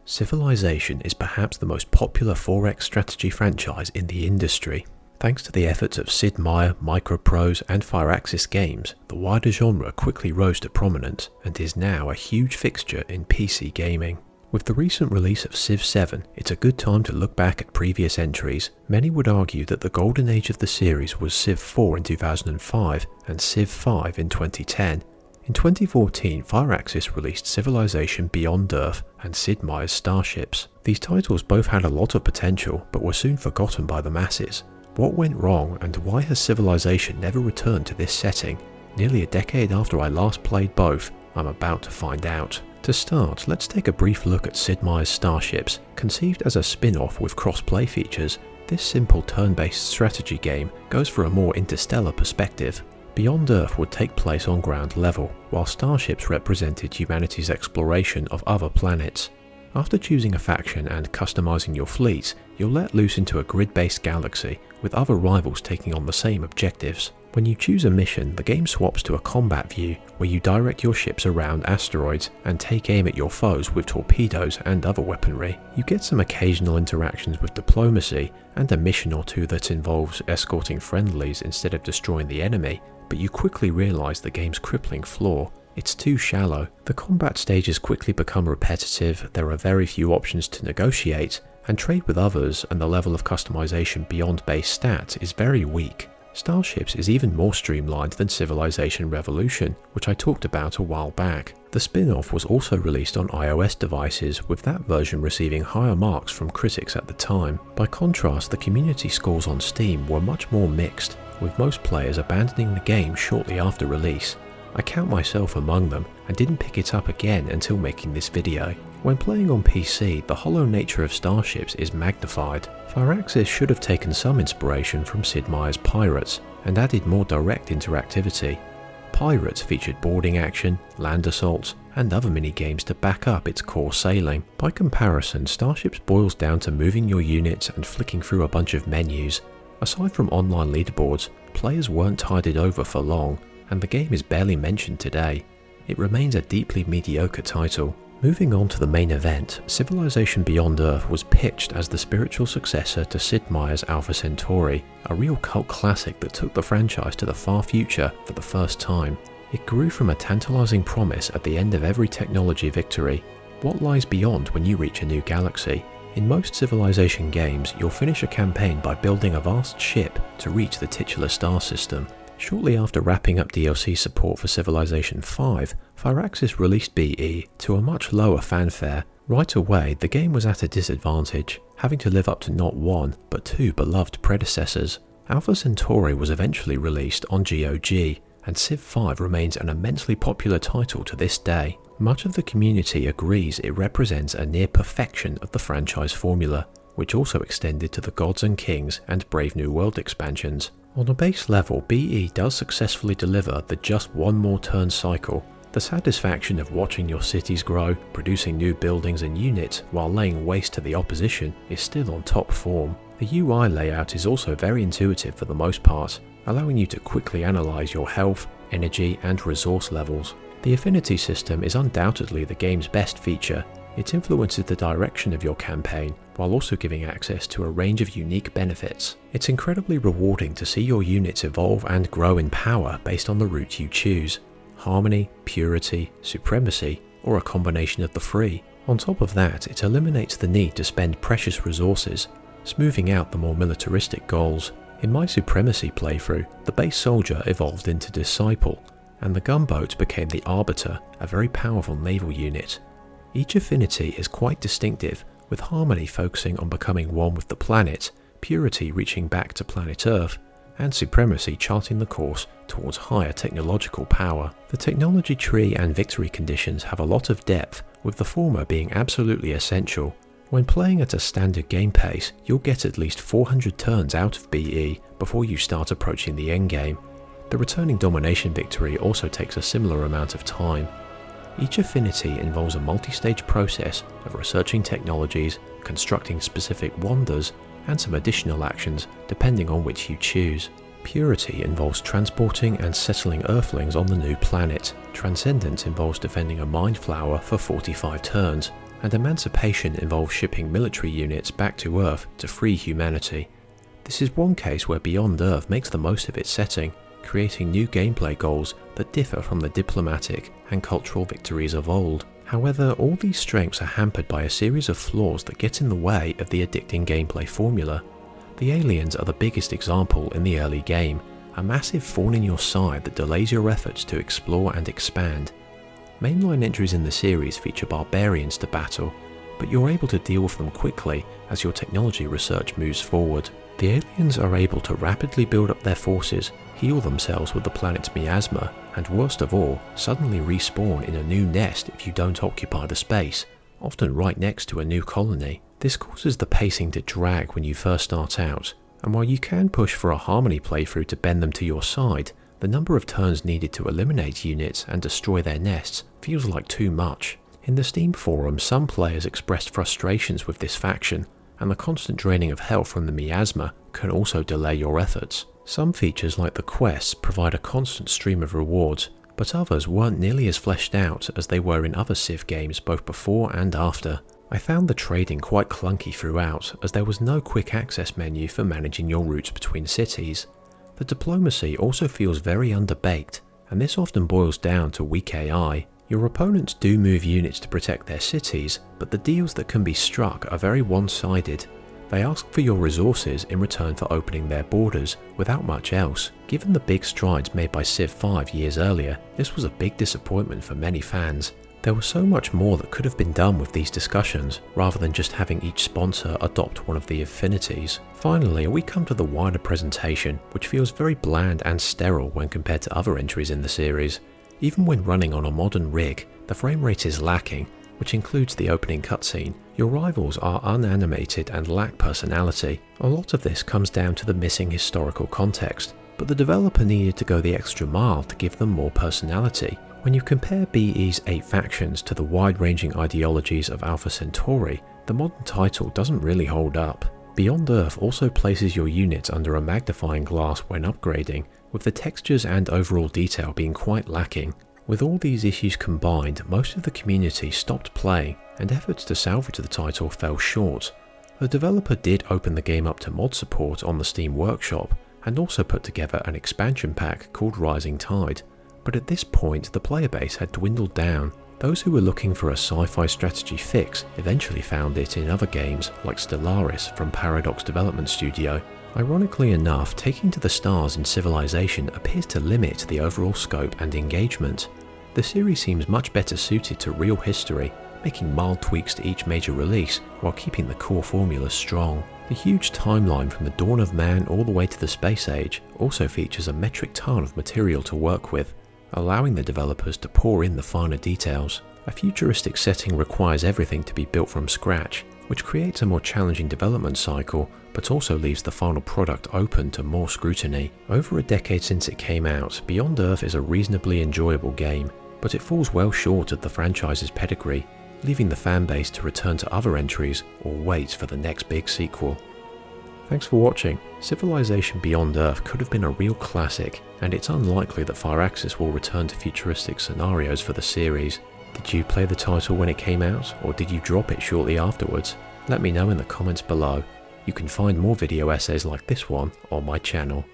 Civilization is perhaps the most popular 4X strategy franchise in the industry. Thanks to the efforts of Sid Meier, Microprose and Fireaxis Games, the wider genre quickly rose to prominence and is now a huge fixture in PC gaming. With the recent release of Civ 7, it's a good time to look back at previous entries. Many would argue that the golden age of the series was Civ 4 in 2005 and Civ 5 in 2010. In 2014, Fireaxis released Civilization Beyond Earth and Sid Meier's Starships. These titles both had a lot of potential, but were soon forgotten by the masses. What went wrong, and why has Civilization never returned to this setting? Nearly a decade after I last played both, I'm about to find out. To start, let's take a brief look at Sid Meier's Starships. Conceived as a spin-off with cross-play features, this simple turn-based strategy game goes for a more interstellar perspective. Beyond Earth would take place on ground level, while Starships represented humanity's exploration of other planets. After choosing a faction and customizing your fleets, you're let loose into a grid-based galaxy, with other rivals taking on the same objectives. When you choose a mission, the game swaps to a combat view, where you direct your ships around asteroids and take aim at your foes with torpedoes and other weaponry. You get some occasional interactions with diplomacy, and a mission or two that involves escorting friendlies instead of destroying the enemy, but you quickly realise the game's crippling flaw. It's too shallow. The combat stages quickly become repetitive, there are very few options to negotiate, and trade with others, and the level of customization beyond base stats is very weak. Starships is even more streamlined than Civilization Revolution, which I talked about a while back. The spin-off was also released on iOS devices, with that version receiving higher marks from critics at the time. By contrast, the community scores on Steam were much more mixed, with most players abandoning the game shortly after release. I count myself among them, and didn't pick it up again until making this video. When playing on PC, the hollow nature of Starships is magnified. Fireaxis should have taken some inspiration from Sid Meier's Pirates, and added more direct interactivity. Pirates featured boarding action, land assaults, and other mini-games to back up its core sailing. By comparison, Starships boils down to moving your units and flicking through a bunch of menus. Aside from online leaderboards, players weren't tided over for long, and the game is barely mentioned today. It remains a deeply mediocre title. Moving on to the main event, Civilization Beyond Earth was pitched as the spiritual successor to Sid Meier's Alpha Centauri, a real cult classic that took the franchise to the far future for the first time. It grew from a tantalizing promise at the end of every technology victory. What lies beyond when you reach a new galaxy? In most Civilization games, you'll finish a campaign by building a vast ship to reach the titular star system. Shortly after wrapping up DLC support for Civilization 5, Fireaxis released BE to a much lower fanfare. Right away, the game was at a disadvantage, having to live up to not one, but two beloved predecessors. Alpha Centauri was eventually released on GOG, and Civ 5 remains an immensely popular title to this day. Much of the community agrees it represents a near perfection of the franchise formula, which also extended to the Gods and Kings and Brave New World expansions. On a base level, BE does successfully deliver the just one more turn cycle. The satisfaction of watching your cities grow, producing new buildings and units while laying waste to the opposition is still on top form. The UI layout is also very intuitive for the most part, allowing you to quickly analyse your health, energy and resource levels. The affinity system is undoubtedly the game's best feature. It influences the direction of your campaign, while also giving access to a range of unique benefits. It's incredibly rewarding to see your units evolve and grow in power based on the route you choose. Harmony, purity, supremacy, or a combination of the three. On top of that, it eliminates the need to spend precious resources, smoothing out the more militaristic goals. In my supremacy playthrough, the base soldier evolved into disciple, and the gunboat became the arbiter, a very powerful naval unit. Each affinity is quite distinctive, with harmony focusing on becoming one with the planet, purity reaching back to planet Earth, and supremacy charting the course towards higher technological power. The technology tree and victory conditions have a lot of depth, with the former being absolutely essential. When playing at a standard game pace, you'll get at least 400 turns out of BE before you start approaching the endgame. The returning domination victory also takes a similar amount of time. Each affinity involves a multi-stage process of researching technologies, constructing specific wonders, and some additional actions depending on which you choose. Purity involves transporting and settling Earthlings on the new planet. Transcendence involves defending a mind flower for 45 turns, and Emancipation involves shipping military units back to Earth to free humanity. This is one case where Beyond Earth makes the most of its setting, creating new gameplay goals that differ from the diplomatic and cultural victories of old. However, all these strengths are hampered by a series of flaws that get in the way of the addicting gameplay formula. The aliens are the biggest example in the early game, a massive thorn in your side that delays your efforts to explore and expand. Mainline entries in the series feature barbarians to battle, but you're able to deal with them quickly as your technology research moves forward. The aliens are able to rapidly build up their forces, heal themselves with the planet's miasma, and worst of all, suddenly respawn in a new nest if you don't occupy the space, often right next to a new colony. This causes the pacing to drag when you first start out, and while you can push for a harmony playthrough to bend them to your side, the number of turns needed to eliminate units and destroy their nests feels like too much. In the Steam forum, some players expressed frustrations with this faction, and the constant draining of health from the miasma can also delay your efforts. Some features like the quests provide a constant stream of rewards, but others weren't nearly as fleshed out as they were in other Civ games both before and after. I found the trading quite clunky throughout, as there was no quick access menu for managing your routes between cities. The diplomacy also feels very underbaked, and this often boils down to weak AI. Your opponents do move units to protect their cities, but the deals that can be struck are very one-sided. They ask for your resources in return for opening their borders, without much else. Given the big strides made by Civ 5 years earlier, this was a big disappointment for many fans. There was so much more that could have been done with these discussions, rather than just having each sponsor adopt one of the affinities. Finally, we come to the wider presentation, which feels very bland and sterile when compared to other entries in the series. Even when running on a modern rig, the frame rate is lacking, which includes the opening cutscene. Your rivals are unanimated and lack personality. A lot of this comes down to the missing historical context, but the developer needed to go the extra mile to give them more personality. When you compare BE's 8 factions to the wide-ranging ideologies of Alpha Centauri, the modern title doesn't really hold up. Beyond Earth also places your units under a magnifying glass when upgrading, with the textures and overall detail being quite lacking. With all these issues combined, most of the community stopped playing, and efforts to salvage the title fell short. The developer did open the game up to mod support on the Steam Workshop, and also put together an expansion pack called Rising Tide, but at this point the player base had dwindled down. Those who were looking for a sci-fi strategy fix eventually found it in other games like Stellaris from Paradox Development Studio. Ironically enough, taking to the stars in Civilization appears to limit the overall scope and engagement. The series seems much better suited to real history, making mild tweaks to each major release while keeping the core formula strong. The huge timeline from the dawn of man all the way to the space age also features a metric ton of material to work with, allowing the developers to pour in the finer details. A futuristic setting requires everything to be built from scratch, which creates a more challenging development cycle, but also leaves the final product open to more scrutiny. Over a decade since it came out, Beyond Earth is a reasonably enjoyable game, but it falls well short of the franchise's pedigree, leaving the fanbase to return to other entries or wait for the next big sequel. Thanks for watching. Civilization Beyond Earth could have been a real classic, and it's unlikely that Fireaxis will return to futuristic scenarios for the series. Did you play the title when it came out, or did you drop it shortly afterwards? Let me know in the comments below. You can find more video essays like this one on my channel.